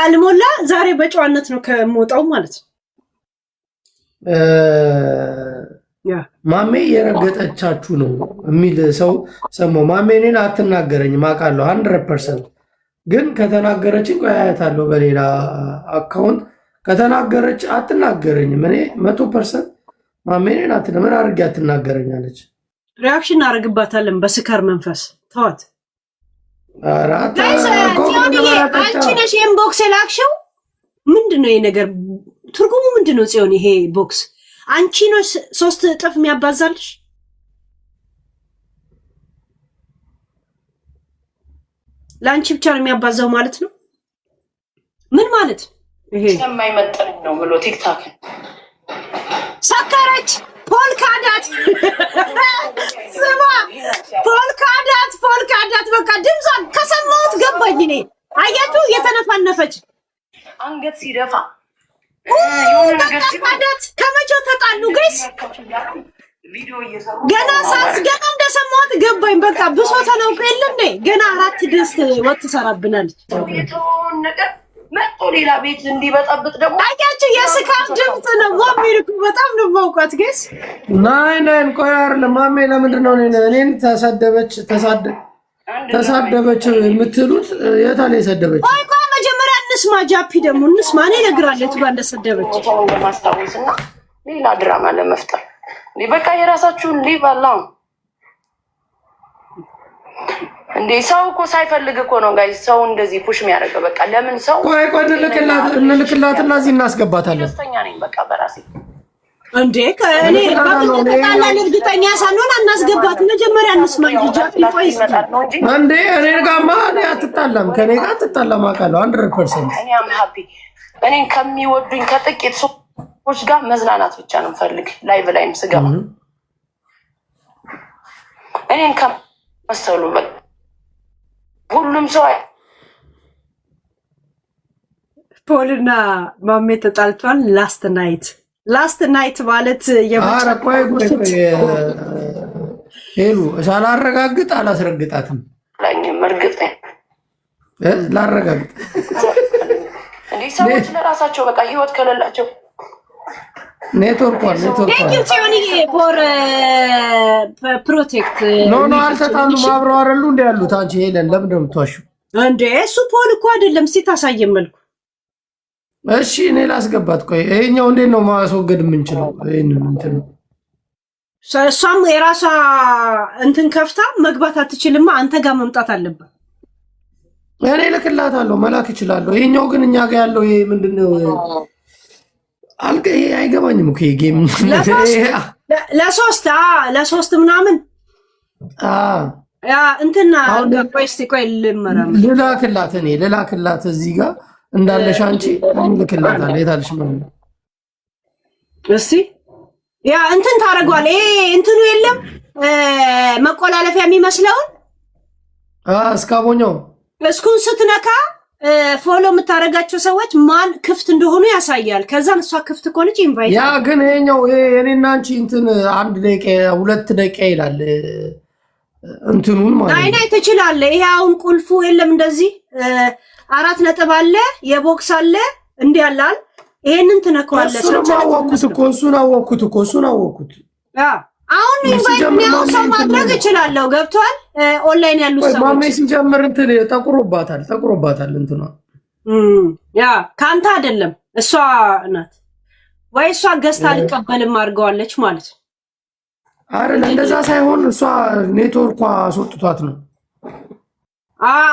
ካልሞላ ዛሬ በጨዋነት ነው ከሞጣው ማለት ነው። ማሜ የረገጠቻችሁ ነው የሚል ሰው ሰማሁ። ማሜ እኔን አትናገረኝም አውቃለሁ 100%፣ ግን ከተናገረችኝ ቆይ አያታለሁ በሌላ አካውንት ከተናገረች አትናገረኝም። እኔ 100% ማሜ እኔን ምን አድርጌ አትናገረኛለች? ሪአክሽን እናደርግባታለን በስካር መንፈስ ተዋት። አንቺ ነሽ ኢንቦክስ የላክሽው። ምንድነው ይሄ ነገር? ትርጉሙ ምንድነው? ጽዮን ይሄ ቦክስ አንቺ ነው 3 እጥፍ የሚያባዛልሽ? ለአንቺ ብቻ ነው የሚያባዛው ማለት ነው? ምን ማለት ይሄ? የማይመጥን ነው ብሎ ቲክታክ ሰከረች። ፖልካዳት ስማ፣ ፖልካዳት በቃ ድምጿን ከሰማሁት ገባኝ። እኔ አያችሁ የተነፋነፈች አንገት ሲደፋ ፖልካዳት ከመቼው ተጣሉ ጋይስ? ገና እንደሰማሁት ገባኝ። በቃ ብሶታ ነው ከሌለ ገና 4 ድስት ወጥ ትሰራብናለች። መጥቶ ሌላ ቤት እንዲበጣብጥ ደግሞ አያችሁ የስካር ድምፅ ነው ወሚልኩ። በጣም ነው ማውቃት ጋይስ። ናይ ቆይ አይደለም ማሜ ለምንድን ነው እኔን ተሳደበች የምትሉት? የታለ የሰደበች? ቆይ መጀመሪያ እንስማ። ጃፒ ደግሞ እንስማ። እኔ እነግራለሁ የቱ ጋር እንደሰደበች ማስታወስና ሌላ ድራማ ለመፍጠር በቃ የራሳችሁን ሊቭ አላው እንዴ። ሰው እኮ ሳይፈልግ እኮ ነው ጋይስ ሰው እንደዚህ ፑሽ የሚያደርገው። በቃ ለምን ሰው ቆይ እንልክላትና እዚህ እናስገባታለን። ደስተኛ ነኝ በቃ በራሴ እንዴ። ከእኔ በቃ እርግጠኛ ሳንሆን እናስገባት። መጀመሪያ እንስማ እንጂ ጃፒ ቆይ እንዴ። እኔ ጋርማ አትጣላም፣ ከኔ ጋር አትጣላም አውቃለሁ 100%። እኔ አም ሃፒ እኔን ከሚወዱኝ ከጥቂት ሰዎች ጋር መዝናናት ብቻ ነው ፈልግ። ላይቭ ላይም ስገባ እኔን ከመሰሉ ሁሉም ሰው ፖልና ማሜ ተጣልቷል። ላስት ናይት ማለት ቆይ ሄሉ ሳላረጋግጥ አላስረግጣትም። እርግጥ ላረጋግጥ እንዴ ሰዎች ለራሳቸው በቃ ህይወት ከሌላቸው ኔትወርክ ፎር ፕሮቴክት ኖ አልተጣሉም። አብረው አይደሉ እንደ ያሉት። አንቺ ሄለን ለምን እንደምትዋሺው እንዴ? እሱ ፖል እኮ አይደለም። እስቲ ታሳየን መልኩ። እሺ እኔ ላስገባት። ቆይ ይሄኛው እንዴት ነው ማስወገድ የምንችለው? ይሄንን እንትን እሷም የራሷ እንትን ከፍታ መግባት አትችልማ። አንተ ጋር መምጣት አለባት። እኔ ልክላታለሁ፣ መላክ እችላለሁ። ይሄኛው ግን እኛ ጋር ያለው ይሄ ምንድነው? አይገባኝም እኮ ጌም ለሶስት ምናምን እንትና ቆይ ልላክላት እዚህ ጋር እንዳለሽ አንቺ ልክላታለሁ። የታለሽ ነው እስቲ ያ እንትን ታደርጓል። ይሄ እንትኑ የለም መቆላለፊያ የሚመስለውን እስካቦኛው እስኩን ስትነካ ፎሎ የምታደርጋቸው ሰዎች ማን ክፍት እንደሆኑ ያሳያል። ከዛን እሷ ክፍት ከሆነች ኢንቫይት ያ ግን ይሄኛው እኔና አንቺ እንትን 1 ደቂቃ 2 ደቂቃ ይላል እንትኑን ማለት ነው። አይና ትችላለህ። ይሄ አሁን ቁልፉ የለም እንደዚህ 4 ነጥብ አለ፣ የቦክስ አለ እንዲህ ያላል። ይሄንን ትነካዋለህ። እሱን አወኩት። አሁን ኢንቫይት ነው ሰው ማድረግ እችላለሁ። ገብቷል። ኦንላይን ያሉ ሰዎች ማሜ ሲጀምር እንትን ተቆሮባታል እንትኗ ያ ካንተ አይደለም እሷ ናት ወይ እሷ ገዝታ አልቀበልም አድርገዋለች ማለት ነው። አይደል? እንደዛ ሳይሆን እሷ ኔትወርኳ አስወጥቷት ነው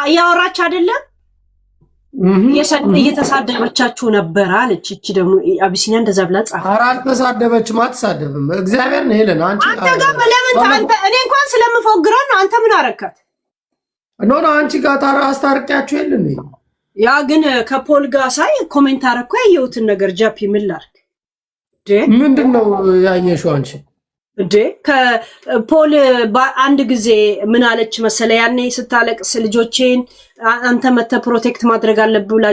እያወራች አይደለም እየተሳደበቻችሁ ነበር አለች። እቺ ደግሞ አቢሲኒያ እንደዛ ብላ ጻፈ። አልተሳደበችም፣ አትሳደብም። እግዚአብሔር ነው ሄለን አንተ ጋር ለምን እኔ እንኳን ስለምፎግረው ነው። አንተ ምን አረካት? ኖ አንቺ ጋር አስታርቂያችሁ የለን። ያ ግን ከፖል ጋር ሳይ ኮሜንት አረኩ ያየሁትን ነገር ጃፒ ምን ላድርግ? ምንድነው ያየሽው አንቺ? ከፖል አንድ ጊዜ ምን አለች መሰለ? ያኔ ስታለቅስ ልጆቼን አንተ መተህ ፕሮቴክት ማድረግ አለብህ ብላ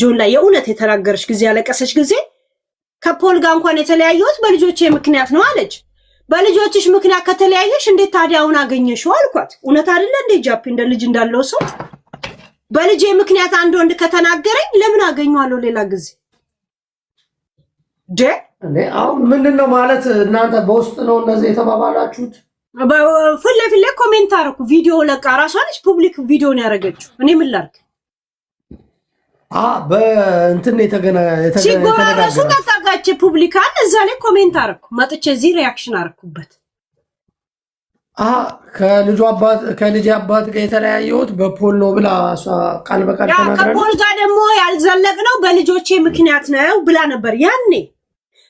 ጆን ላይ የእውነት የተናገረች ጊዜ ያለቀሰች ጊዜ ከፖል ጋር እንኳን የተለያየሁት በልጆቼ ምክንያት ነው አለች። በልጆችሽ ምክንያት ከተለያየሽ እንዴት ታዲያ አሁን አገኘሽው አልኳት። እውነት አይደለ እንዴ ጃፒ? እንደ ልጅ እንዳለው ሰው በልጄ ምክንያት አንድ ወንድ ከተናገረኝ ለምን አገኘዋለሁ ሌላ ጊዜ? አሁን ምንድነው ማለት እናንተ በውስጥ ነው እንደዚህ የተባባላችሁት? ፊት ለፊት ላይ ኮሜንት አደረኩ። ቪዲዮ ለቃ ራሷ ነች ፑብሊክ ቪዲዮ ነው ያደረገችው። እኔ ምን ላድርግ? በእንትን ሲጎራረሱ ቀጣጋች ፑብሊካን እዛ ላይ ኮሜንት አደረኩ። መጥቼ እዚህ ሪያክሽን አደረኩበት። ከልጅ አባት ጋር የተለያየሁት በፖል ነው ብላ እሷ ቃል በቃል ተናግራለች። ከፖል ጋር ደግሞ ያልዘለቅነው በልጆቼ ምክንያት ነው ብላ ነበር ያኔ።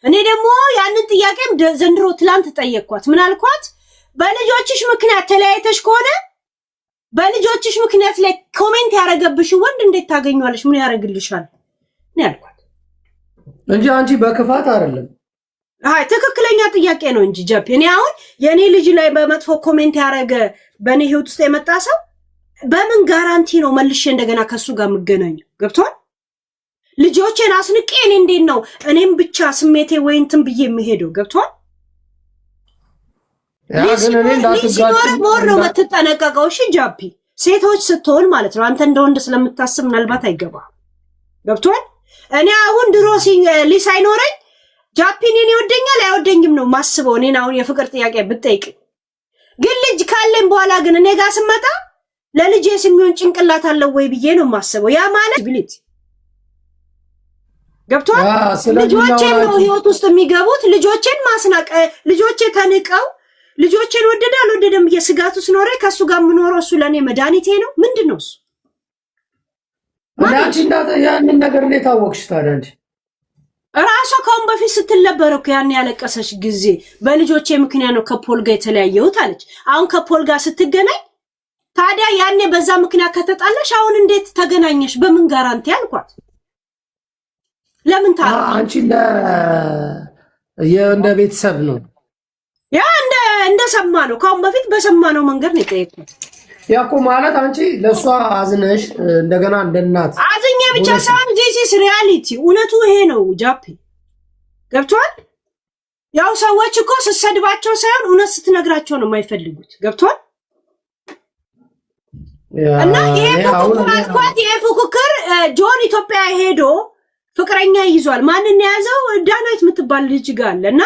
እኔ ደግሞ ያንን ጥያቄም ዘንድሮ ትላንት ጠየቅኳት። ምን አልኳት? በልጆችሽ ምክንያት ተለያይተሽ ከሆነ በልጆችሽ ምክንያት ላይ ኮሜንት ያደረገብሽ ወንድ እንዴት ታገኘዋለሽ? ምን ያደርግልሻል? ነው ያልኳት እንጂ አንቺ በክፋት አይደለም። አይ ትክክለኛ ጥያቄ ነው እንጂ ጃፒ። እኔ አሁን የኔ ልጅ ላይ በመጥፎ ኮሜንት ያደረገ በእኔ ህይወት ውስጥ የመጣ ሰው በምን ጋራንቲ ነው መልሼ እንደገና ከሱ ጋር የምገናኘው? ገብቷል? ልጆቼን አስንቄ እኔ እንዴት ነው እኔም ብቻ ስሜቴ ወይ እንትን ብዬ የምሄደው? ገብቷል? ሞር ነው የምትጠነቀቀው። እሺ ጃፒ፣ ሴቶች ስትሆን ማለት ነው። አንተ እንደ ወንድ ስለምታስብ ምናልባት አይገባም። ገብቷል? እኔ አሁን ድሮ ልጅ ሳይኖረኝ ጃፒ እኔን ይወደኛል አይወደኝም ነው ማስበው። እኔን አሁን የፍቅር ጥያቄ ብትጠይቅ ግን ልጅ ካለኝ በኋላ ግን እኔ ጋር ስመጣ ለልጄ የሚሆን ጭንቅላት አለው ወይ ብዬ ነው ማስበው። ያ ማለት ብሊት ገብቷል? ልጆቼን ነው ህይወት ውስጥ የሚገቡት። ልጆቼን ማስናቀ ልጆቼ ተንቀው ልጆቼን ወደደ አልወደደም የስጋቱ ስኖረ ከሱ ጋር የምኖረው እሱ ለኔ መድኃኒቴ ነው። ምንድነው እሱ? አንቺ ያንን ነገር እንዴት አወቅሽ ታዲያ? አንቺ ራሷ ከአሁን በፊት ስትል ነበር እኮ ያን ያለቀሰች ጊዜ በልጆቼ ምክንያት ነው ከፖል ጋር የተለያየሁት አለች። አሁን ከፖል ጋር ስትገናኝ ታዲያ ያኔ በዛ ምክንያት ከተጣለሽ አሁን እንዴት ተገናኘሽ? በምን ጋራንቲ አልኳት። ለምን ታዲያ አንቺ እንደ ቤተሰብ ነው ያ እንደሰማ ነው። ከአሁን በፊት በሰማነው መንገድ ነው የጠየቅኩት። ያኮ ማለት አንቺ ለሷ አዝነሽ እንደገና እንደናት አዝኜ ብቻ ሳይሆን ዚስ ሪያሊቲ እውነቱ ይሄ ነው ጃፒ። ገብቷል? ያው ሰዎች እኮ ስትሰድባቸው ሳይሆን እውነት ስትነግራቸው ነው የማይፈልጉት። ገብቷል? እና ይሄ ፉክክር ጆን ኢትዮጵያ ሄዶ ፍቅረኛ ይዟል። ማንን የያዘው? ዳናይት የምትባል ልጅ ጋር አለና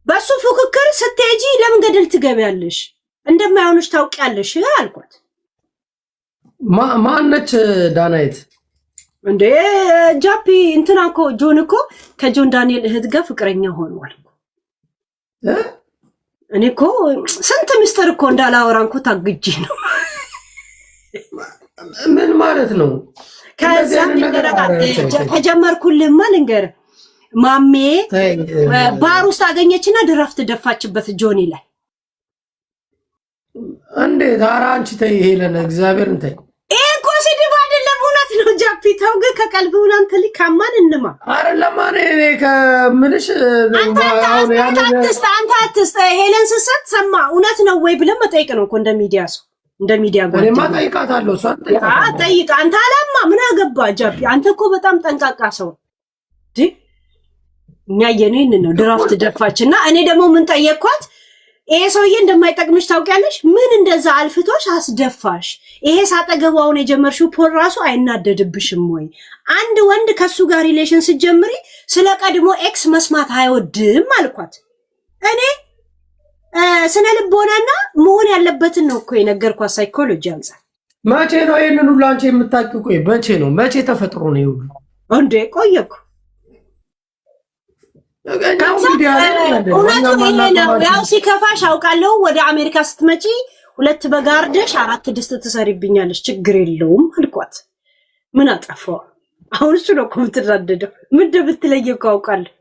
በሱ ፉክክር ስትሄጂ ለምን ገደል ትገቢያለሽ? እንደማይሆንሽ ታውቂያለሽ አልኳት። ማነች ዳናይት? እንዴ ጃፒ እንትና እኮ ጆን እኮ ከጆን ዳንኤል እህት ጋር ፍቅረኛ ሆኗል። እኔ እኮ ስንት ሚስጥር እኮ እንዳላወራ እኮ ታግጂ ነው። ምን ማለት ነው? ከጀመርኩልህማ ልንገርህ። ማሜ ባር ውስጥ አገኘችና ድረፍት ደፋችበት ጆኒ ላይ። እንዴት? ኧረ አንቺ ተይ ሄለን፣ እግዚአብሔርን ተይ። ይሄ እኮ ስድብ አይደለም፣ እውነት ነው ጃፒ። ተው ግን ከቀልብ ሁናን ተሊካማን እንማ አይደለም። እኔ ከምልሽ አንተ አትስጥ። ሄለን ስትሰጥ ሰማ እውነት ነው ወይ ብለን መጠየቅ ነው እኮ እንደ ሚዲያ ሰው እንደ ሚዲያ ጓደኛ። እኔማ ጠይቃታለሁ። እሷን ጠይቅ። አንተ አላማ ምን አገባ ጃፒ? አንተ እኮ በጣም ጠንቃቃ ሰው እኛ የኔን ነው ድራፍት ደፋችና እኔ ደግሞ ምን ጠየቅኳት? ይሄ ሰውዬ እንደማይጠቅምሽ ታውቂያለሽ? ምን እንደዛ አልፍቶሽ አስደፋሽ? ይሄ ሳጠገባውን የጀመርሽው ፖል ራሱ አይናደድብሽም ወይ? አንድ ወንድ ከሱ ጋር ሪሌሽን ስትጀምሪ ስለ ቀድሞ ኤክስ መስማት አይወድም አልኳት። እኔ ስነ ልቦናና መሆን ያለበትን ነው እኮ የነገርኳት። ሳይኮሎጂ አንፃር መቼ ነው ይሄንን ሁሉ አንቺ የምታውቂው? ቆይ መቼ ነው መቼ ተፈጥሮ ነው ይሁሉ እንዴ? ቆየኩ እውነቱ ይሄ ነው። ያው ሲከፋሽ አውቃለሁ። ወደ አሜሪካ ስትመጪ 2 በጋርደሽ 4 ድስት ትሰሪብኛለሽ፣ ችግር የለውም አልኳት። ምን አጠፋው? አሁን እሱ ነው እኮ የምትራደደው። ምን እንደምትለየው እኮ አውቃለሁ።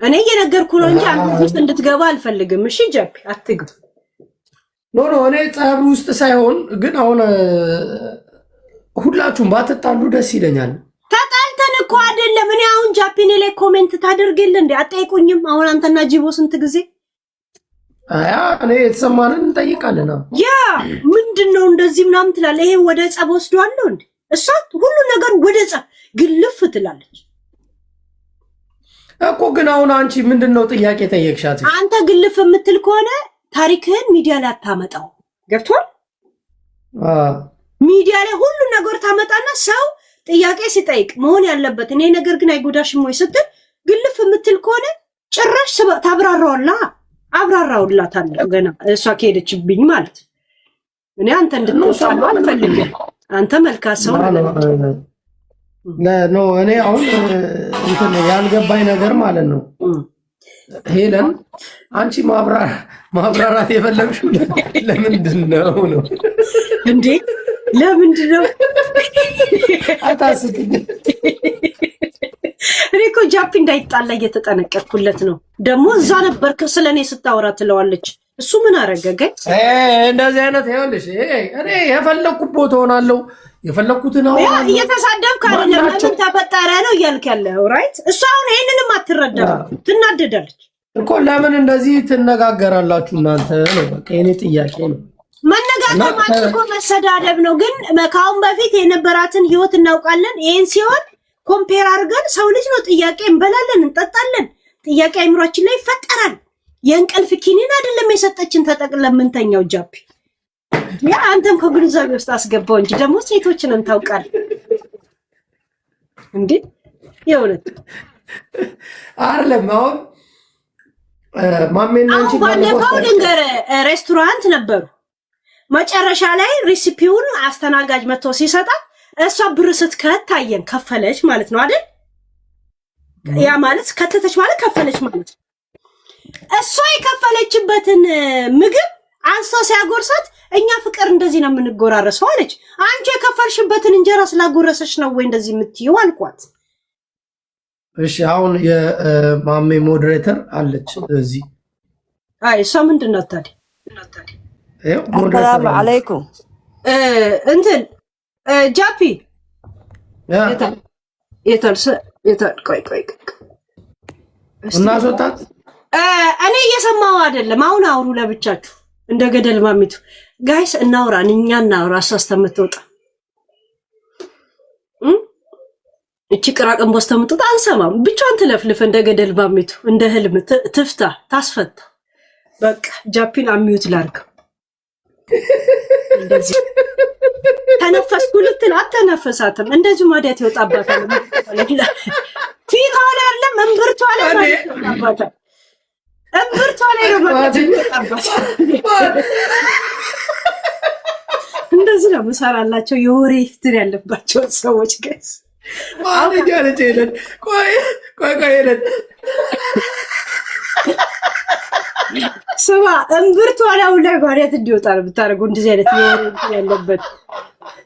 እኔ እየነገርኩ ነው እንጂ አንተ ውስጥ እንድትገባ አልፈልግም። እሺ ጃፒ አትግባ። ኖ እኔ ጸብ ውስጥ ሳይሆን ግን አሁን ሁላችሁም ባትጣሉ ደስ ይለኛል። ተጣልተን እኮ አይደለም። እኔ አሁን ጃፒኔ ላይ ኮሜንት ታደርግልህ እንዴ? አጠይቁኝም? አሁን አንተና ጂቦ ስንት ጊዜ እኔ የተሰማንን እንጠይቃለን። ያ ምንድነው እንደዚህ ምናምን ትላለህ። ይሄ ወደ ጸብ ወስዷለሁ እንዴ? እሷ ሁሉ ነገር ወደ ጸብ ግልፍ ትላለች እኮ። ግን አሁን አንቺ ምንድነው ጥያቄ ጠየቅሻት? አንተ ግልፍ የምትል ከሆነ ታሪክህን ሚዲያ ላይ አታመጣው። ገብቷል? ሚዲያ ላይ ሁሉ ነገር ታመጣና ሰው ጥያቄ ሲጠይቅ መሆን ያለበት እኔ ነገር ግን አይጎዳሽም ወይ ስትል ግልፍ የምትል ከሆነ ጭራሽ አብራራውላታለሁ ገና እሷ ከሄደችብኝ ማለት እኔ አንተ እንድትወጣው አልፈልግም። አንተ መልካም ሰው ነው። እኔ አሁን እንትን ያልገባኝ ነገር ማለት ነው ሄለን አንቺ ማብራራት የፈለግሽው ለምንድን ነው እንዴ? ለምንድን ነው አታስቂ? እኔ እኮ ጃፒ እንዳይጣላ እየተጠነቀቅኩለት ነው። ደግሞ እዛ ነበርክ ስለኔ ስታወራ ትለዋለች። እሱ ምን አረገገኝ? እንደዚህ አይነት ይኸውልሽ፣ እኔ የፈለኩት ቦታ ሆናለሁ የፈለኩትን አሁን እየተሳደብክ አይደለም። ለምን ተፈጠረ ነው እያልክ ያለው ራይት። እሱ አሁን ይሄንንም አትረዳም፣ ትናደዳለች እኮ። ለምን እንደዚህ ትነጋገራላችሁ እናንተ ነው በቃ የኔ ጥያቄ ነው። መነጋገር ማለት እኮ መሰዳደብ ነው። ግን ከአሁን በፊት የነበራትን ህይወት እናውቃለን። ይሄን ሲሆን ኮምፔር አድርገን ሰው ልጅ ነው ጥያቄ እንበላለን፣ እንጠጣለን። ጥያቄ አይምሯችን ላይ ይፈጠራል። የእንቅልፍ ኪኒን አይደለም የሰጠችን ተጠቅለን ምንተኛው ጃፒ። ያ አንተም ከግንዛቤ ውስጥ አስገባው እንጂ ደግሞ ሴቶችን እንታውቃለን እንዴ? የእውነት አይደለም። አሁን ማሜና አንቺ ባለፈው ድንገር ሬስቶራንት ነበሩ። መጨረሻ ላይ ሪሲፒውን አስተናጋጅ መጥቶ ሲሰጣት እሷ ብር ስትከት ታየን። ከፈለች ማለት ነው አይደል? ያ ማለት ከተተች ማለት ከፈለች ማለት ነው። እሷ የከፈለችበትን ምግብ አንስቶ ሲያጎርሳት እኛ ፍቅር እንደዚህ ነው የምንጎራረሰው አለች። አንቺ የከፈልሽበትን እንጀራ ስላጎረሰች ነው ወይ እንደዚህ የምትይው አልኳት። እሺ አሁን የማሜ ሞዴሬተር አለች እዚህ። አይ እሷ ምንድን ነው ታዲያ? አሰላሙ አለይኩም እንትን ጃፒ የታል ቆይ እናስወጣት። እኔ እየሰማው አይደለም። አሁን አውሩ ለብቻችሁ እንደ ገደል ማሚቱ ጋይስ እናውራ፣ እኛ እናውራ። አስተምትወጣ እቺ ቅራቅም ቦስተምትወጣ አንሰማም። ብቻዋን ትለፍልፍ እንደ ገደል ማሚቱ እንደ ህልም ትፍታ ታስፈታ። በቃ ጃፒን አሚዩት ላርግ። እንደዚህ ተነፈስኩ ልትል አተነፈሳትም። እንደዚህ ማዲያት ይወጣባታል። ፊቷ ላይ አይደለም እምብርቷ ላይ ይወጣባታል። እምብርቷ ላይ ነው ማዲያት ይወጣባታል። እንደዚህ ነው መሰራላቸው የወሬ ፍትር ያለባቸው ሰዎች ጋይስ። ማለት ያለች ሄለን ቆይ ሄለን ስማ እምብርቷ ላይ ማዲያት እንዲወጣ ነው ብታደርገው። እንደዚህ አይነት የወሬ ፍትር ያለበት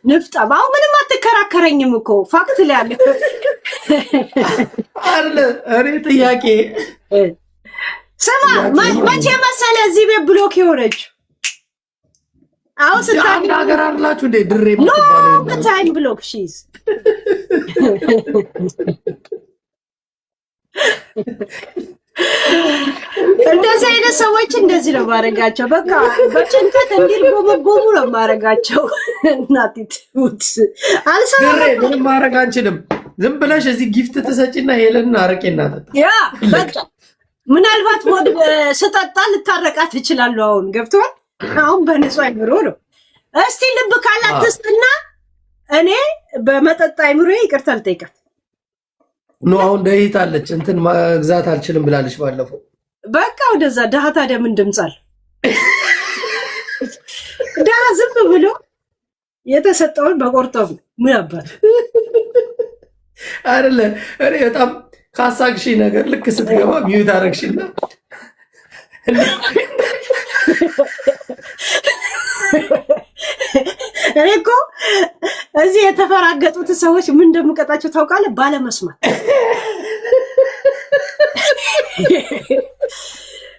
ንፍጣም። አሁን ምንም አትከራከረኝም እኮ ፋክት ላይ አለ አይደለ? እኔ ጥያቄ ስማ መቼ መሰለ እዚህ ቤት ብሎክ የሆነች አሁን አንድ ሀገር አላችሁ እንዴ? ድሬ ታይም ብሎክ ሺዝ እንደዚህ አይነት ሰዎች እንደዚህ ነው ማረጋቸው። በቃ በጭንቀት እንዲርጎመጎሙ ነው ማረጋቸው። እናቲት አልሰማም። ምንም ማረግ አንችልም። ዝም ብለሽ እዚህ ጊፍት ትሰጪና ሄለን አረቄ እናጠጣ። ያ በቃ ምናልባት ወድ ስጠጣ ልታረቃት እችላለሁ። አሁን ገብቷል። አሁን በንጹህ አይምሮ ነው። እስቲ ልብ ካላት ትስጥና እኔ በመጠጥ አይምሮ ይቅርታ ልጠይቃት። ኖ አሁን ደህይት አለች እንትን መግዛት አልችልም ብላለች ባለፈው። በቃ ወደዛ ደሃ ታዲያ ምን ድምጻል? ደሃ ዝም ብሎ የተሰጠውን በቆርጠቡ ምን አባት አይደለ? እኔ በጣም ካሳግሺ ነገር ልክ ስትገባ ሚዩት አረግሽና እኔ እኮ እዚህ የተፈራገጡት ሰዎች ምን እንደምቀጣቸው ታውቃለህ? ባለመስማት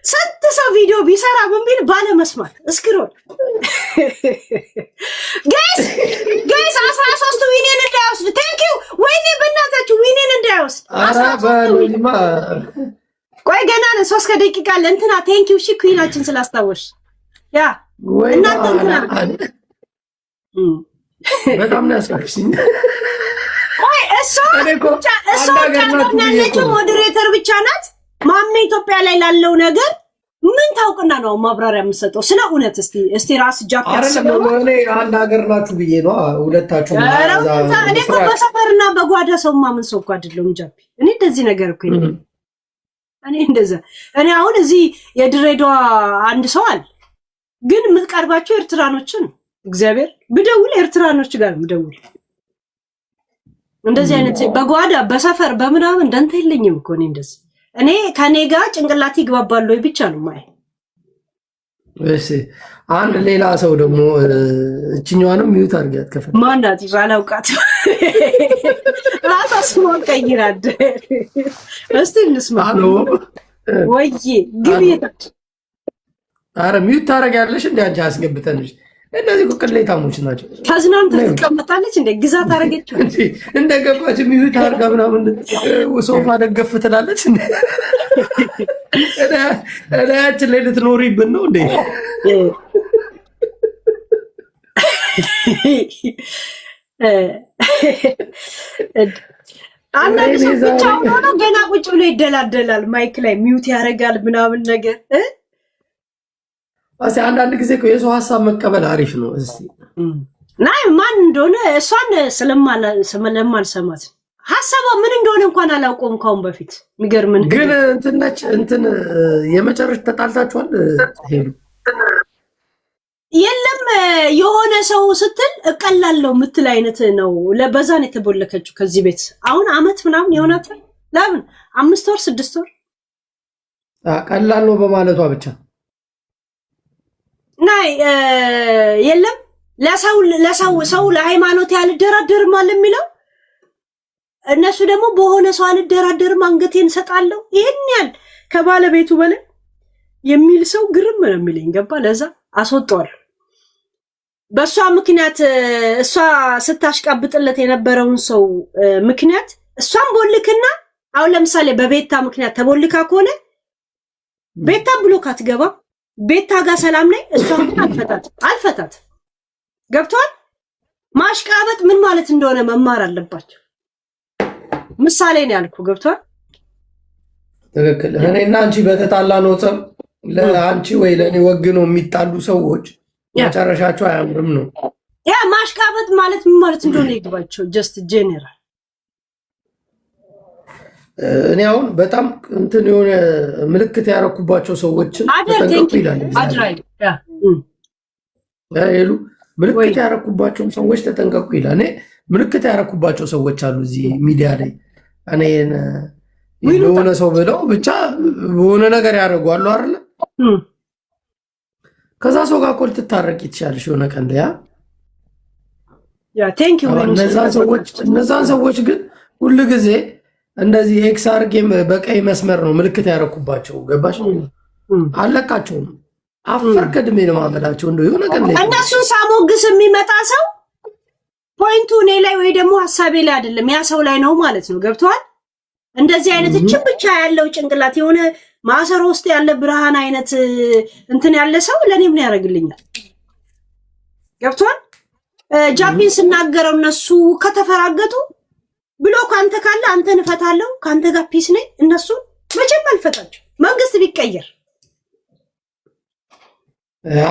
ስንት ሰው ቪዲዮ ቢሰራ ምን ቢል ባለመስማት እስክሮል ጋይስ 13 ዊኔን እንዳይወስድ ቴንክ ዩ። ወይኔ በእናታችሁ ዊኔን እንዳይወስድ። ቆይ ገና ነው 3 ደቂቃ አለ። እንትና ቴንክ ዩ። እሺ ኩዊናችን ስላስታወሽ ያ እናንተ እንትና በጣም ነው ያስፈርሽኝ። ቆይ እሷ ያለችው ሞዴሬተር ብቻ ናት። ማሜ ኢትዮጵያ ላይ ላለው ነገር ምን ታውቅና ነው ማብራሪያ የምሰጠው? ስለ እውነት እስቲ ራስ ጃፕ ያሰማው እኔ አንድ ሀገር ናችሁ ብዬ ነው ሁለታችሁ። እኔ እኮ በሰፈርና በጓዳ ሰው ማምን ሰው እኮ አይደለሁም ጃፒ። እኔ እንደዚህ ነገር እኮ እኔ እንደዛ እኔ አሁን እዚህ የድሬዳዋ አንድ ሰው አለ፣ ግን የምትቀርባቸው ኤርትራኖችን እግዚአብሔር ብደውል ኤርትራኖች ጋር ብደውል እንደዚህ አይነት በጓዳ በሰፈር በምናምን ደንታ የለኝም እኮ እኔ እንደዚህ እኔ ከኔ ጋር ጭንቅላቴ ይግባባል ወይ ብቻ ነው ማይ። እሺ አንድ ሌላ ሰው ደግሞ እችኛዋንም ሚዩት አድርጊያት ከፈለ ማናት ይራላውቃት ራሳ ስሟን ቀይራድ እስቲ እንስማ። አሎ ወይ ግቢታ አረ ሚዩት ታረጋለሽ እንዴ? አንቺ አስገብተንሽ እነዚህ ቅሌታሞች ናቸው። ከዝናንተ ትቀመጣለች እንደ ግዛት አረገች እንደገባች ሚዩት አርጋ ምናምን ሶፋ ደገፍ ትላለች እንዴ? እዳያችን ላይ ልትኖሪብን ነው እንዴ? አንዳንድ ሰው ብቻውን ሆኖ ገና ቁጭ ብሎ ይደላደላል፣ ማይክ ላይ ሚዩት ያደርጋል ምናምን ነገር አንዳንድ ጊዜ የሰው ሀሳብ መቀበል አሪፍ ነው። እስቲ ናይ ማን እንደሆነ እሷን ስለማልሰማት ሀሳቧ ምን እንደሆነ እንኳን አላውቀውም ካሁን በፊት። የሚገርም ግን እንትን የመጨረሻ ተጣልታችኋል? ሄሉ የለም የሆነ ሰው ስትል እቀላለሁ ምትል አይነት ነው። ለበዛን የተቦለከችው ከዚህ ቤት አሁን አመት ምናምን የሆናታል። ለምን 5 ወር 6 ወር ቀላል ነው በማለቷ ብቻ ናይ የለም ለሰው ለሃይማኖት ያልደራደርም አለ የሚለው። እነሱ ደግሞ በሆነ ሰው አልደራደርም አንገቴን እሰጣለሁ ይሄን ያህል ከባለቤቱ በላይ የሚል ሰው ግርም ነው የሚለኝ። ገባ? ለዛ አስወጣዋል። በሷ ምክንያት እሷ ስታሽቃብጥለት የነበረውን ሰው ምክንያት እሷን ቦልክና አሁን ለምሳሌ በቤታ ምክንያት ተቦልካ ከሆነ ቤታ ብሎክ አትገባም። ቤታ ጋር ሰላም ላይ እሷን አልፈታት። ገብቷል? ማሽቃበጥ ምን ማለት እንደሆነ መማር አለባቸው። ምሳሌ ነው ያልኩ። ገብቷል? ትክክል። እኔና አንቺ በተጣላ ነው ጸብ ለአንቺ ወይ ለእኔ ወግነው የሚጣሉ ሰዎች መጨረሻቸው አያምርም ነው። ያ ማሽቃበጥ ማለት ምን ማለት እንደሆነ ይግባቸው። ጀስት ጄኔራል እኔ አሁን በጣም እንትን የሆነ ምልክት ያረኩባቸው ሰዎችን ተጠንቀቁ ይላል። ሄሉ ምልክት ያረኩባቸው ሰዎች ተጠንቀቁ ይላል። እኔ ምልክት ያረኩባቸው ሰዎች አሉ እዚህ ሚዲያ ላይ እኔ የሆነ ሰው ብለው ብቻ በሆነ ነገር ያደርጓሉ አይደለ? ከዛ ሰው ጋር እኮ ልትታረቂ ትችያለሽ የሆነ ቀን ላይ ቴንክ ዩ። እነዛን ሰዎች ግን ሁሉ ጊዜ እንደዚህ ኤክስ አርጌ በቀይ መስመር ነው ምልክት ያረኩባቸው። ገባሽ? አለቃቸውም አፈር ከድሜ ነው ማመዳቸው። እንደው የሆነ ቀን ላይ እነሱን ሳሞግስ የሚመጣ ሰው ፖይንቱ እኔ ላይ ወይ ደግሞ ሀሳቤ ላይ አይደለም ያ ሰው ላይ ነው ማለት ነው። ገብቷል? እንደዚህ አይነት እችን ብቻ ያለው ጭንቅላት የሆነ ማሰሮ ውስጥ ያለ ብርሃን አይነት እንትን ያለ ሰው ለኔ ምን ያደርግልኛል? ገብቷል? ጃፒን ስናገረው እነሱ ከተፈራገጡ ብሎ ካንተ ካለ አንተን እፈታለሁ ካንተ ጋር ፒስ ነኝ። እነሱ መቼም አልፈታቸው። መንግስት ቢቀየር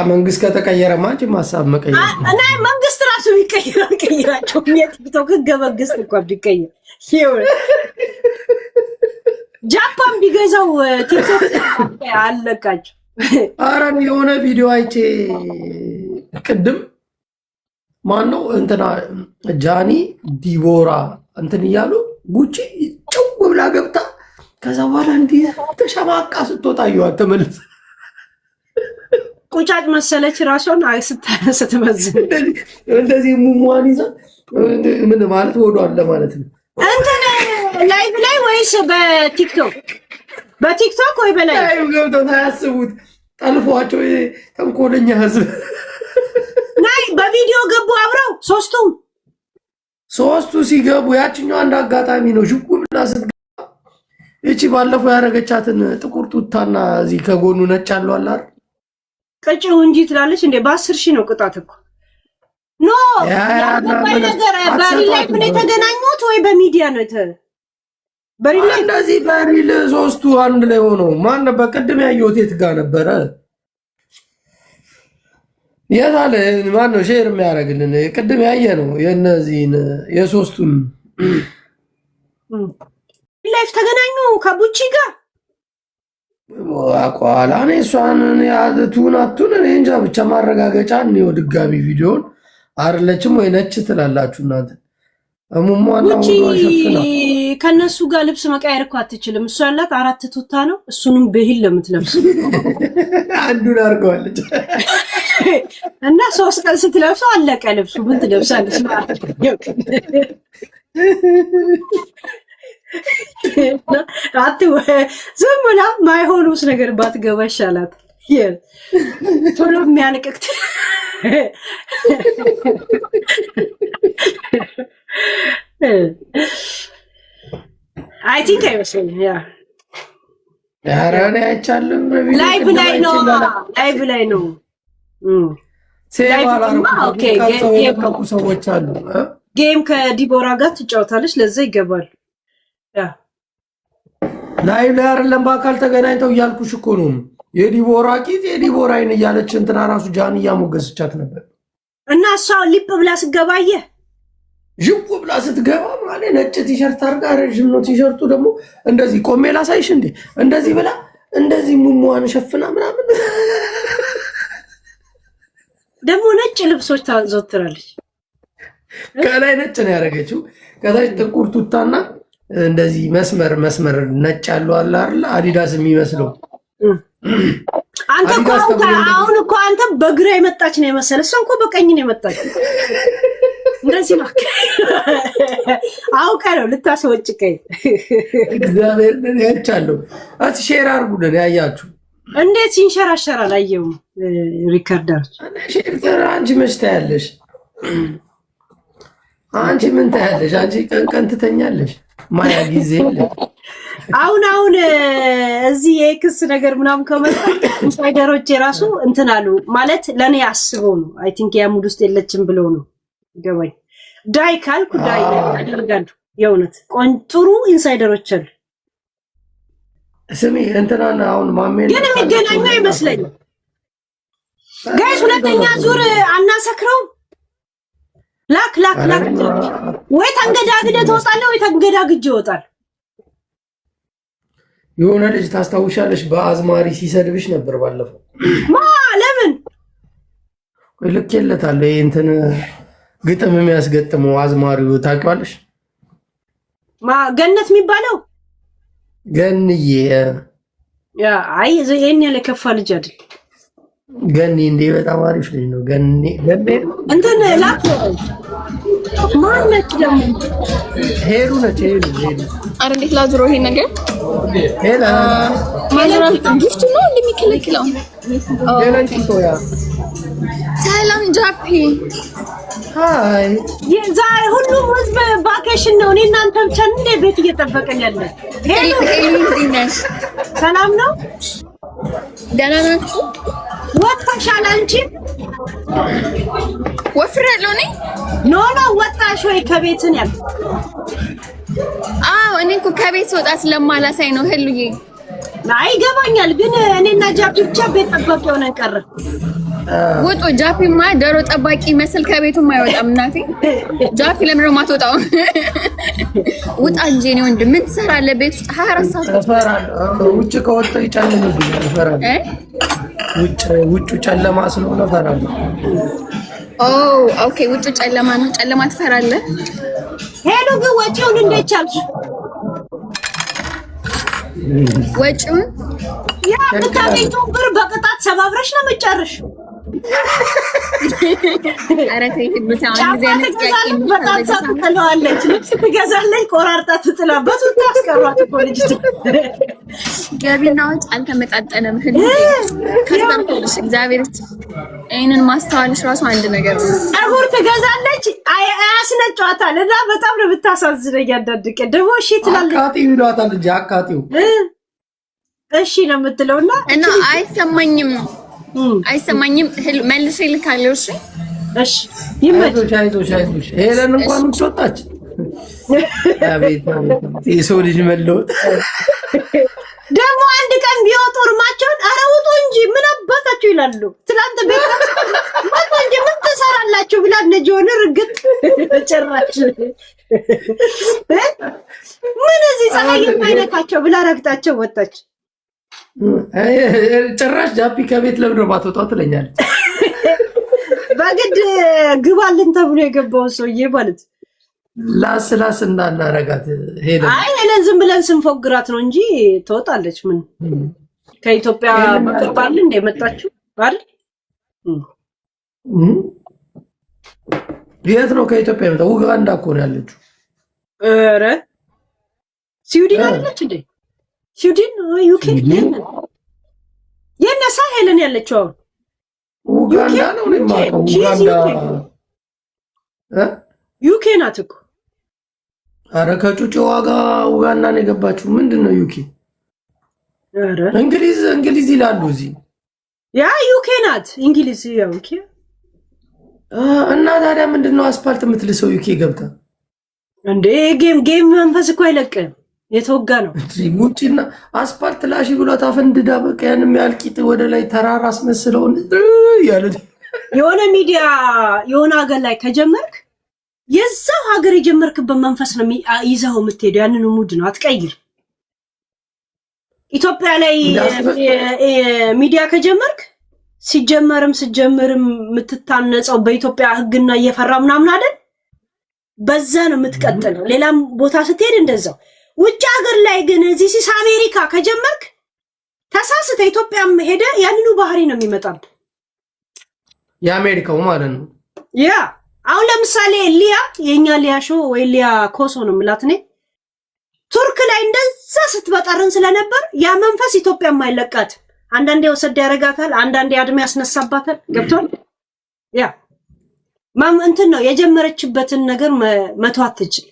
መንግስት ከተቀየረ ማጭ ማሳብ መቀየር እና መንግስት ራሱ ቢቀየር አልቀየራቸው። የቲክቶክ ህገ መንግስት እንኳን ቢቀየር ጃፓን ቢገዛው ቲክቶክ አለቃቸው። ኧረ የሆነ ቪዲዮ አይቼ ቅድም ማነው እንትና ጃኒ ዲቦራ እንትን እያሉ ጉቺ ጭው ብላ ገብታ ከዛ በኋላ እንዲህ ተሸማቃ ስትወጣ አየኋት። ተመልሳ ቁጫጭ መሰለች ራሷን ስትመዝን እንደዚህ ሙሟን ይዛ ምን ማለት ወዷን ለማለት ነው። እንትን ላይቭ ላይ ወይስ በቲክቶክ ወይ በላይ ገብተው ታያስቡት ጠልፏቸው ተንኮለኛ ህዝብ ናይ በቪዲዮ ገቡ አብረው ሶስቱ ሲገቡ ያችኛው አንድ አጋጣሚ ነው ሽጉብና ስትገባ እቺ ባለፈው ያረገቻትን ጥቁር ቱታና እዚህ ከጎኑ ነጭ አለው አይደል ቀጭው እንጂ ትላለች እንዴ በ10,000 ነው ቅጣት እኮ ኖ ያ ነገር በሪላይፍ ነው የተገናኙት ወይ በሚዲያ ነው በሪል እንደዚህ በሪል ሶስቱ አንድ ላይ ሆኖ ማን ነበር ቅድም ያየሁት? የት ጋር ነበረ? የታለ ማን ነው ሼር የሚያደርግልን? ቅድም ያየ ነው የእነዚህን የሶስቱን ላይፍ ተገናኙ ከቡቺ ጋር አቋላ እኔ እሷን ያቱን አቱን እኔ እንጃ ብቻ ማረጋገጫ ነው። ድጋሚ ቪዲዮን አይደለችም ወይ ነች ትላላችሁ እናንተ? እሙሟና ሸፍና ከነሱ ጋር ልብስ መቀየር እኮ አትችልም። እሱ ያላት 4 ቱታ ነው። እሱንም በሂል ለምትለብስ አንዱን አድርገዋለች እና 3 ቀን ስትለብሰው አለቀ ልብሱ። ምን ትለብሳለች ማለት ዝም ብላ ማይሆኑስ ነገር ባትገባ ይሻላት። ቶሎ የሚያንቅክት አይ ቲንክ አይመስለኝም። ያ ያራኔ አይቻልም። ላይቭ ላይ ነው። ሰዎች አሉ። ጌም ከዲቦራ ጋር ትጫወታለች። ለዛ ይገባል። ላይቭ ላይ አይደለም በአካል ተገናኝተው እያልኩሽ እኮ ነው። የዲቦራ ቂጥ የዲቦራ አይን እያለች እንትና ራሱ ጃን እያሞገሰቻት ነበር። እና እሷ ሊፕ ብላ ስገባየ ዥው ብላ ስትገባ ማለት ነጭ ቲሸርት አድርጋ ረዥም ነው ቲሸርቱ ደግሞ እንደዚህ ቆሜ ላሳይሽ እንዴ እንደዚህ ብላ እንደዚህ ሙሙዋን ሸፍና ምናምን ደግሞ ነጭ ልብሶች ታዘወትራለች። ከላይ ነጭ ነው ያደረገችው፣ ከታች ጥቁር ቱታና እንደዚህ መስመር ነጭ ያለው አለ አይደል አዲዳስ የሚመስለው። አንተ እኮ አሁን እኮ አንተ በግራ የመጣች ነው የመሰለ፣ እሷ እኮ በቀኝ ነው የመጣች። እንደዚህ ማከ አውቃ ነው ልታስወጭቀኝ። እግዚአብሔር ነው ያቻለው። ሼር አድርጉልን ያያችሁ እንዴት ሲንሸራሸር አላየውም። ሪከርደር ሼር አንቺ መች ታያለሽ? አንቺ ምን ታያለሽ? አንቺ ቀን ትተኛለሽ። ማያ ጊዜ አሁን እዚህ የክስ ነገር ምናምን ከመጣ ኢንሳይደሮች የራሱ እንትን አሉ ማለት ለኔ አስበው ነው። አይ ቲንክ ያሙድ ውስጥ የለችም ብለው ነው ገባኝ። ዳይ ካልኩ ዳይ ያደርጋሉ። የእውነት ጥሩ ኢንሳይደሮች አሉ። ስሚ እንትናና አሁን ማሜን ግን የሚገናኙ አይመስለኝም። ጋይስ ሁለተኛ ዙር አናሰክረው። ላክ ወይ ተንገዳግደ ትወጣለህ ወይ ተንገዳግጅ ይወጣል። የሆነ ልጅ ታስታውሻለሽ? በአዝማሪ ሲሰድብሽ ነበር ባለፈው። ለምን ወይ ልኬለታለሁ። ይሄ እንትን ግጥም የሚያስገጥመው አዝማሪው ታውቂዋለሽ? ገነት የሚባለው ገንዬ አይ ይሄን ያለ ከፋ ልጅ አይደል? ገኒ እንዴ በጣም አሪፍ ልጅ ነው። ገኒ እንትን ላክ ማነች ደግሞ ሄሉ ነች። ሄሉ አረ እንዴት ላዝሮ ይሄ ነገር ሄላ ማዝራት ጊፍት ነው እንደሚከለክለው። ሄለን ቲቶያ ሰላም ጃፒ ሃይ ዛሬ ሁሉም ህዝብ ቫኬሽን ነው። እኔ እናንተ ብቻ እንደ ቤት እየጠበቀን ያለ። ሄሎ ዲነሽ ሰላም ነው? ደህና ናችሁ? ወጣሻል አንቺ? ወፍራለሁ ነኝ። ኖ ወጣሽ ወይ ከቤትን ያለ? አዎ እኔ እኮ ከቤት ወጣ ስለማላሳይ ነው። ህልዬ አይ ይገባኛል፣ ግን እኔና ጃፒ ብቻ ቤት ጠባቂ ሆነን ቀረ። ወጦ ጃፒማ ዶሮ ጠባቂ መስል ከቤቱም አይወጣም። እናቴ ጃፒ ለምን ነው የማትወጣው? ውጣ እንጂ ነው ወንድ ምን ትሰራለህ ቤት ውስጥ 24 ሰዓት? እፈራለሁ። ውጭ ከወጣሁ ይጨልምብኛል። እፈራለሁ። ውጭ ጨለማ ስለሆነ እፈራለሁ። ኦኬ ውጭ ጨለማ ነው። ጨለማ ትፈራለህ? ሄሎ ግን ወጪውን እንዴት ቻልሽ? ወጪውን ያ የምታገኘው ብር በቅጣት ሰባብረሽ ነው የምትጨርሽ። ኧረ ተይ ብታውን ጊዜ ነው በጣም ትጥለዋለች። ልብስ ትገዛለች፣ ቆራርጣ ትጥላበት ታስቀሯት እኮ ልጅቱ። ገቢና ወጪ አልተመጣጠነም። ከስተምሽ እግዚአብሔር ይሄንን ማስተዋልሽ ራሱ አንድ ነገር ነው። ፀጉር ትገዛለች፣ አያስነጫታል እና በጣም ነው የምታሳዝነኝ። ያዳድቀ ደግሞ እሺ ትላለች። አቃጢው ይሏታል እንጂ አቃጢው እሺ ነው የምትለውና እና አይሰማኝም መልሼ ልካለሁ። እሺ አይዞሽ ሄለን እንኳን ወጣች። አቤት የሰው ልጅ መለወጥ ደግሞ አንድ ቀን ቢወጡ እርማቸውን ኧረ ውጡ እንጂ ምን አባታችሁ ይላሉ። ትላንት ቤት ወጡ እንጂ ምን ትሰራላችሁ ብላ እነ ጆን ርግጥ ጭራሽ ምን እዚህ ፀሐይ የማይነካቸው ብላ ረግጣቸው ወጣች። ጭራሽ ጃፒ ከቤት ለምን ነው ማትወጣው ትለኛለች። በግድ ግባልን ተብሎ የገባው ሰውዬ ማለት ላስላስ እናረጋት ሄደ። አይ ሄለን ዝም ብለን ስንፎግራት ነው እንጂ ትወጣለች። ምን ከኢትዮጵያ በቅርባል እንደመጣችው አይደል? የት ነው ከኢትዮጵያ የመጣው? ኡጋንዳ እኮ ነው ያለችው። ኧረ ስዊድን አለች እንዴ? ስዊድን ዩኬ የነሳ ሄለን ያለችው አሁን ኡጋንዳ ነው ማለት ኡጋንዳ ዩኬ ናት እኮ። አረ ከጩጬዋ ጋር ኡጋንዳ ነው የገባችው። ምንድነው ዩኬ? አረ እንግሊዝ ይላሉ እዚህ። ያ ዩኬ ናት እንግሊዝ ያው ዩኬ። እና ታዲያ ምንድነው አስፓልት የምትልሰው ዩኬ ገብታ እንዴ? ጌም መንፈስ እኮ አይለቅም። የተወጋ ነው ውጪና አስፓልት ላሺ ብሎ ታፈንድዳ በቃ ያንም ያልቂት ወደ ላይ ተራራ አስመስለው ያለ የሆነ ሚዲያ የሆነ ሀገር ላይ ከጀመርክ የዛው ሀገር የጀመርክበት መንፈስ ነው ይዘው የምትሄደው። ያንን ሙድ ነው አትቀይር። ኢትዮጵያ ላይ ሚዲያ ከጀመርክ ሲጀመርም የምትታነጸው በኢትዮጵያ ሕግና እየፈራ ምናምን አይደል? በዛ ነው የምትቀጥለው። ሌላም ቦታ ስትሄድ እንደዛው። ውጭ ሀገር ላይ ግን እዚህ አሜሪካ ከጀመርክ ተሳስተ ኢትዮጵያም ሄደ ያንኑ ባህሪ ነው የሚመጣው። የአሜሪካው ማለት ነው። ያ አሁን ለምሳሌ ሊያ የኛ ሊያ ሾው ወይ ሊያ ኮሶ ነው የምላት እኔ ቱርክ ላይ እንደዛ ስትበጠርን ስለነበር ያ መንፈስ ኢትዮጵያ የማይለቃት አንዳንዴ ወሰድ ያረጋታል፣ አንዳንዴ አድሜ ያስነሳባታል። ገብቷል? ያ እንትን ነው የጀመረችበትን ነገር መተው አትችል።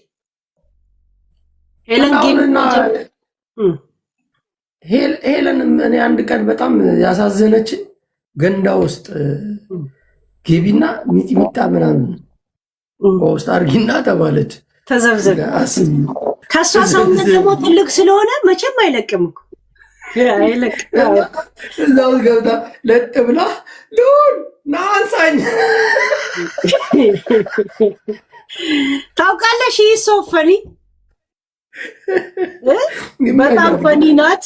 ሄለን እኔ አንድ ቀን በጣም ያሳዘነች ገንዳ ውስጥ ገቢና ሚጥሚጣ ምናምን ውስጥ አርጊና ተባለች። ተዘብዘብ ከሷ ሰውነት ደግሞ ትልቅ ስለሆነ መቼም አይለቅም እኮ አይለቅም። እዛው ገብታ ለጥ ብላ ሉል ናንሳኝ ታውቃለሽ። ይህ ሰው ፈኒ በጣም ፈኒ ናት፣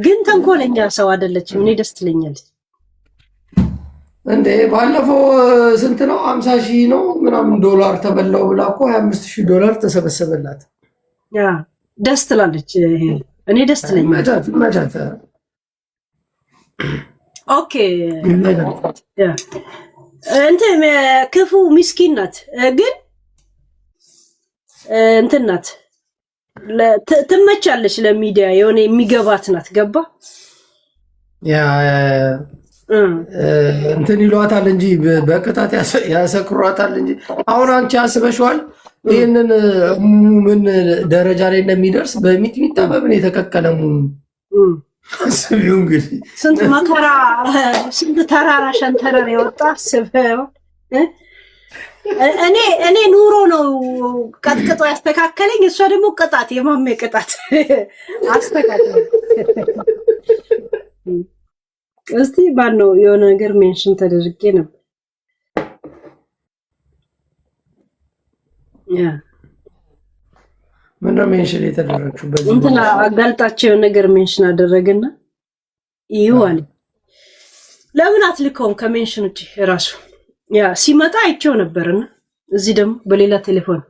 ግን ተንኮለኛ ሰው አይደለችም። እኔ ደስ ትለኛለች። እንዴ ባለፈው ስንት ነው 50,000 ነው ምናምን ዶላር ተበላው ብላ እኮ 25,000 ዶላር ተሰበሰበላት። ያ ደስ ትላለች። እኔ ደስ ትለኛለች። መቻት ኦኬ ያ እንትን ክፉ ምስኪን ናት፣ ግን እንትን ናት ትመቻለች ለሚዲያ የሆነ የሚገባት ናት። ገባ ያ እንትን ይሏታል እንጂ በቅጣት ያሰክሯታል እንጂ። አሁን አንቺ አስበሽዋል ይህንን ምን ደረጃ ላይ እንደሚደርስ? በሚጥሚጣ በምን የተቀቀለ አስቢው እንግዲህ ስንት መከራ ስንት ተራራ ሸንተረር የወጣ አስበው። እኔ ኑሮ ነው ቀጥቅጦ ያስተካከለኝ፣ እሷ ደግሞ ቅጣት የማሜ ቅጣት አስተካከለ። እስቲ ባለው የሆነ ነገር ሜንሽን ተደርጌ ነበር። ያ ምንድነው ሜንሽን የተደረገችው? በዚህ እንትና አጋልጣቸው ነገር ሜንሽን አደረገና ይዋል ለምን አትልከውም ከሜንሽን ውጪ ራሱ ያ ሲመጣ አይቼው ነበርና እዚህ ደግሞ በሌላ ቴሌፎን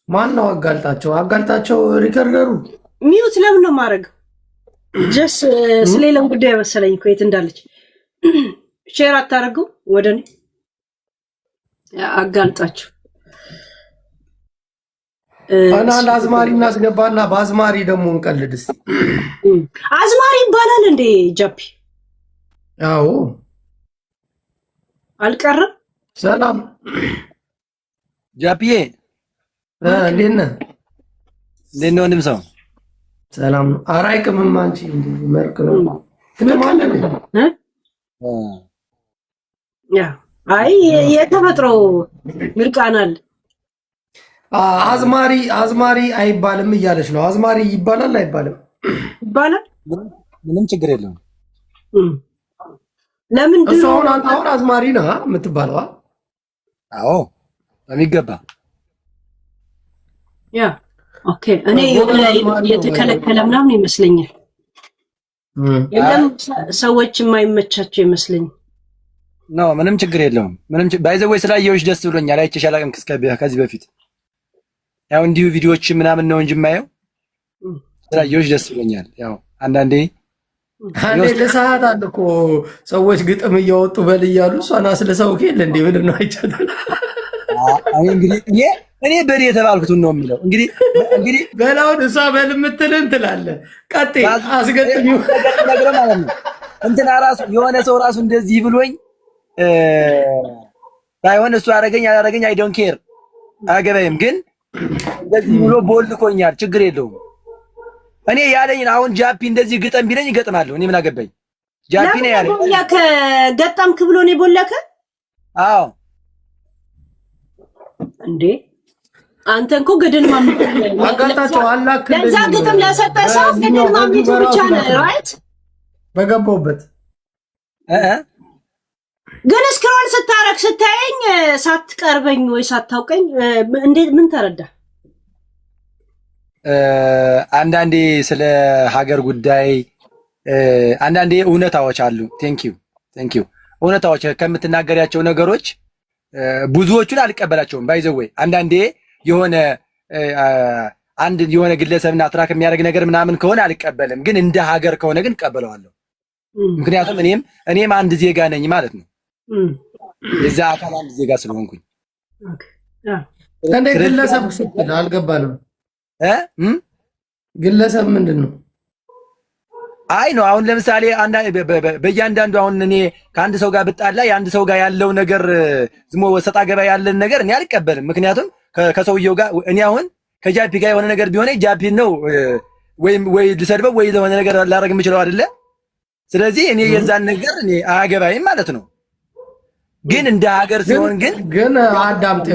ማን ነው አጋልጣቸው ሪከርደሩ ሚውት ለምን ነው ማድረግ? ጀስ ስለሌላም ጉዳይ መሰለኝ እኮ የት እንዳለች ሼር አታረጉ ወደኔ አጋልጣችሁ እና አዝማሪ እናስገባና በአዝማሪ ደግሞ እንቀልድ እስቲ። አዝማሪ ይባላል እንዴ ጃፒ? አዎ አልቀረም። ሰላም ጃፒዬ እንዴት ነህ? እንዴት ነው? ወንድም ሰው ሰላም ነው። ኧረ አይቅምም አንቺ መርቅ ነው ትለማለህ እ ያ አይ የተፈጥሮ ምርቃናል። አዝማሪ አይባልም እያለች ነው። አዝማሪ ይባላል አይባልም? ይባላል። ምንም ችግር የለውም። ለምን እሱ አሁን አዝማሪ ነህ የምትባለው? አዎ በሚገባ ያ ኦኬ። እኔ የተከለከለ ምናምን ይመስለኛል። የለም ሰዎች የማይመቻቸው ይመስለኛል። ኖ ምንም ችግር የለውም። ባይዘወይ ስላየሁሽ ደስ ብሎኛል። አይቼሽ አላውቅም ከዚህ በፊት ያው እንዲሁ ቪዲዮዎች ምናምን ነው እንጂ የማየው ስላየሁሽ ደስ ብሎኛል። ያው አንዳንዴ ለሰዓት አለ እኮ ሰዎች ግጥም እያወጡ በል እያሉ እሷን አስልሰው ከለ እንዴ ምንድን ነው አይቻታል። እንግዲህ እኔ በል የተባልኩትን ነው የሚለው። እንግዲህ በላውን እሷ በል የምትልን ትላለህ። ቀጤ አስገጥሚው ነገር ማለት ነው። እንትና ራሱ የሆነ ሰው ራሱ እንደዚህ ብሎኝ ባይሆን እሱ አላረገኝ አይ ዶንት ኬር አገባይም፣ ግን እንደዚህ ብሎ ቦልኮኛል። ችግር የለውም። እኔ ያለኝን አሁን ጃፒ እንደዚህ ግጠም ቢለኝ እገጥማለሁ። እኔ ምን አገባኝ? ጃፒ ነው ያለኝ። ቦለከ ገጠምክ ብሎ ነው ቦለከ? አዎ እንዴ አንተ እኮ ገደል አጋጣቸው አላክ ለዛ ግጥም ለሰጠ ሰው ገደል ማምለጥ ብቻ ነው ራይት። በገባውበት ግን ስክሮል ስታረግ ስታየኝ ሳትቀርበኝ ወይ ሳታውቀኝ እንዴት ምን ተረዳ? አንዳንዴ ስለ ሀገር ጉዳይ አንዳንዴ እውነታዎች አሉ። ቴንክ ዩ እውነታዎች ከምትናገሪያቸው ነገሮች ብዙዎቹን አልቀበላቸውም። ባይዘወይ አንዳንዴ የሆነ ግለሰብና ትራክ የሚያደርግ ነገር ምናምን ከሆነ አልቀበልም፣ ግን እንደ ሀገር ከሆነ ግን እቀበለዋለሁ። ምክንያቱም እኔም አንድ ዜጋ ነኝ ማለት ነው። የዛ አካል አንድ ዜጋ ስለሆንኩኝ እንደ ግለሰብ ስትል አልገባንም። ግለሰብ ምንድን ነው? አይ ነው አሁን ለምሳሌ በእያንዳንዱ አሁን እኔ ከአንድ ሰው ጋር ብጣላ የአንድ ሰው ጋር ያለው ነገር ዝሞ ወሰጣ ገባ ያለን ነገር እኔ አልቀበልም። ምክንያቱም ከሰውየው ጋር እኔ አሁን ከጃፒ ጋር የሆነ ነገር ቢሆን ጃፒ ነው ወይ ልሰድበው ወይ ለሆነ ነገር ላደርግ የምችለው አይደለ? ስለዚህ እኔ የዛን ነገር እኔ አያገባኝም ማለት ነው። ግን እንደ ሀገር ሲሆን ግን አዳምጥ፣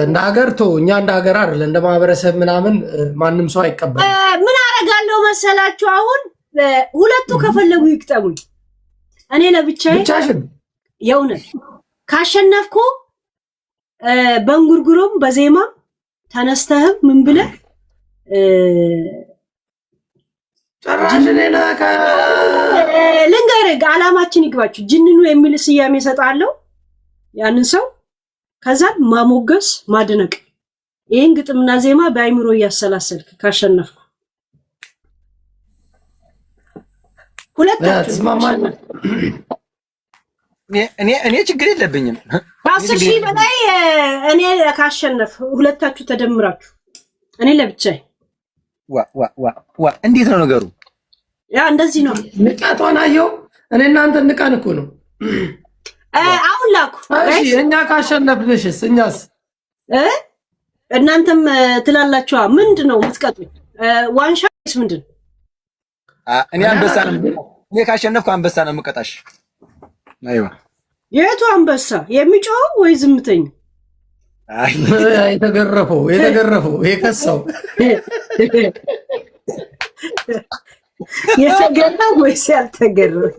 እንደ ሀገር እኛ እንደ ሀገር አይደለ እንደ ማህበረሰብ ምናምን ማንም ሰው አይቀበልም። ምን አደርጋለሁ መሰላችሁ? አሁን ሁለቱ ከፈለጉ ይቅጠሙኝ፣ እኔ ለብቻዬ ብቻሽን የእውነት ካሸነፍኩ በእንጉርጉሮም በዜማ ተነስተህም ምን ብለህ ልንገርህ፣ አላማችን ይግባችሁ። ጅንኑ የሚል ስያሜ እሰጥሃለሁ ያንን ሰው፣ ከዛን ማሞገስ ማድነቅ። ይህን ግጥምና ዜማ በአይምሮ እያሰላሰልክ ካሸነፍኩ ሁለታችሁ እኔ ችግር የለብኝም። 10,000 በላይ እኔ ካሸነፍ ሁለታችሁ ተደምራችሁ እኔ ለብቻዬ። ዋ እንዴት ነው ነገሩ? ያ እንደዚህ ነው። ንቃቷን አየው። እኔ እናንተ ንቃን እኮ ነው። አሁን ላኩ። እሺ እኛ ካሸነፍንሽስ? እኛስ እናንተም ትላላችኋ። ምንድን ነው የምትቀጡኝ? ዋንሻስ ምንድን ነው? እኔ አንበሳ ነው። እኔ ካሸነፍኩ አንበሳ ነው የምቀጣሽ። አይዋ የቱ አንበሳ? የሚጮኸው ወይ ዝምተኝ? የተገረፈው የከሳው የተገረፈው ወይስ ያልተገረፈ?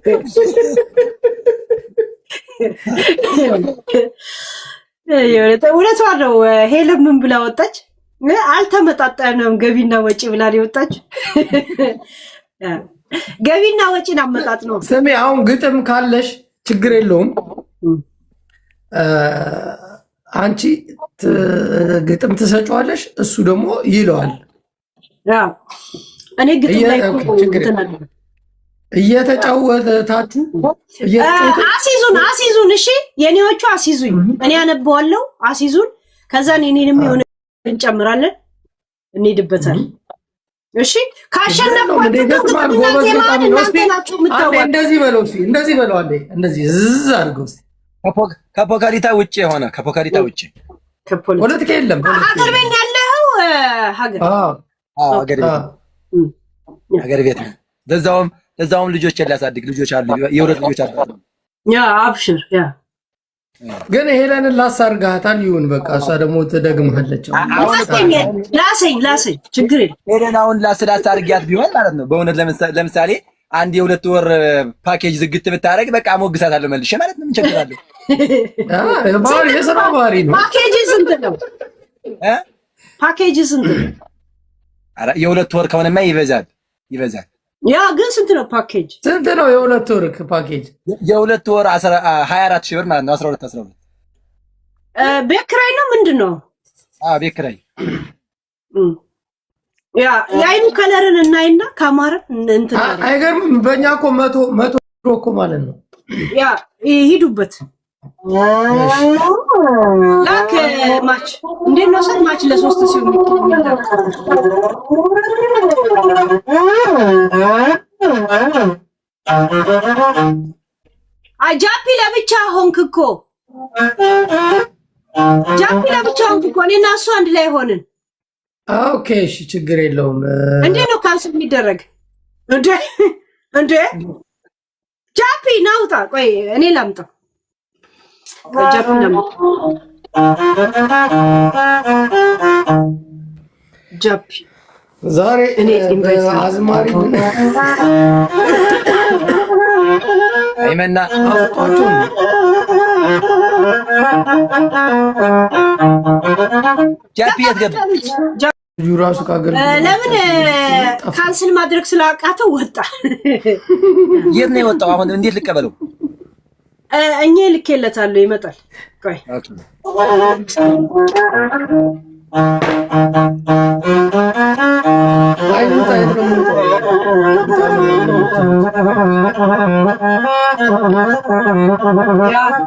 እውነቷ ነው። ሄለን ምን ብላ ወጣች? አልተመጣጠነም ገቢና ወጪ ብላ ወጣች። ገቢና ወጪን አመጣጥ ነው። ስሚ አሁን ግጥም ካለሽ ችግር የለውም። አንቺ ግጥም ትሰጫዋለሽ፣ እሱ ደግሞ ይለዋል። እኔ ግጥም ላይ እየተጫወታችሁ አሲዙን። እሺ የኔዎቹ አሲዙኝ፣ እኔ አነበዋለሁ። አሲዙን፣ ከዛን የኔንም የሆነ እንጨምራለን፣ እንሄድበታል። እሺ ካሸነፍኩ እንደዚህ በለው፣ እንደዚህ በለው፣ እንደዚህ ዝዝ አድርገው። ከፖካሪታ ውጭ የሆነ ከፖካሪታ ውጭ ፖለቲካ የለም። ሀገር ቤት ያለው ሀገር ቤት ነው። ለዛውም ልጆች ሊያሳድግ ልጆች አሉ። የሁለት ልጆች አባት ነው። ያ አብሽር ያ ግን ሄለንን ላሳርጋታል ይሁን በቃ እሷ ደግሞ ትደግማለች። ላሰኝ ችግር የለም። ሄለን አሁን ላስላስ አድርጊያት ቢሆን ማለት ነው በእውነት ለምሳሌ አንድ የ2 ወር ፓኬጅ ዝግት ብታረግ በቃ ሞግሳታለሁ መልሼ ማለት ነው። ምን ችግር አለው? ባህሪ የሥራ ባህሪ ነው። ፓኬጅ ስንት ነው? ፓኬጅ ስንት ነው? ኧረ የ2 ወር ከሆነማ ይበዛል። ያ ግን ስንት ነው ፓኬጅ? ስንት ነው የ2 ወር ፓኬጅ? የ2 ወር 24 ሺህ ብር ማለት ነው። 12 ቤት ኪራይ ነው ምንድን ነው? ቤት ኪራይ ያ የአይኑ ከለርን እናይና ካማረን እንትን አይገርምም። በእኛ እኮ መቶ እኮ ማለት ነው። ያ ሂዱበት ላክ ማች እንዴት ነው ሰን ማች ለሶስት ሲሆን ጃፒ ለብቻ ሆንክ እኮ እኔና እሱ አንድ ላይ ሆንን። ኦኬ እሺ ችግር የለውም። እንዴት ነው ካንስል የሚደረግ እንዴ? ጃፒ ናውጣ። ቆይ እኔ ላምጣ። ጃፒ ናምጣ። ጃፒ ዛሬ እኔ አዝማሪ አይመና አፍጣችሁ ጃፒ የትገባ ራሱ ካገር ለምን ካንስል ማድረግ ስላቃተው ወጣ። የት ነው የወጣው? አሁን እንዴት ልቀበለው? እኛ ልኬለታለሁ ይመጣል። ቆይ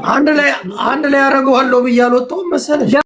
አንድ ላይ አደርገዋለሁ ብዬ አልወጣሁም መሰለሽ።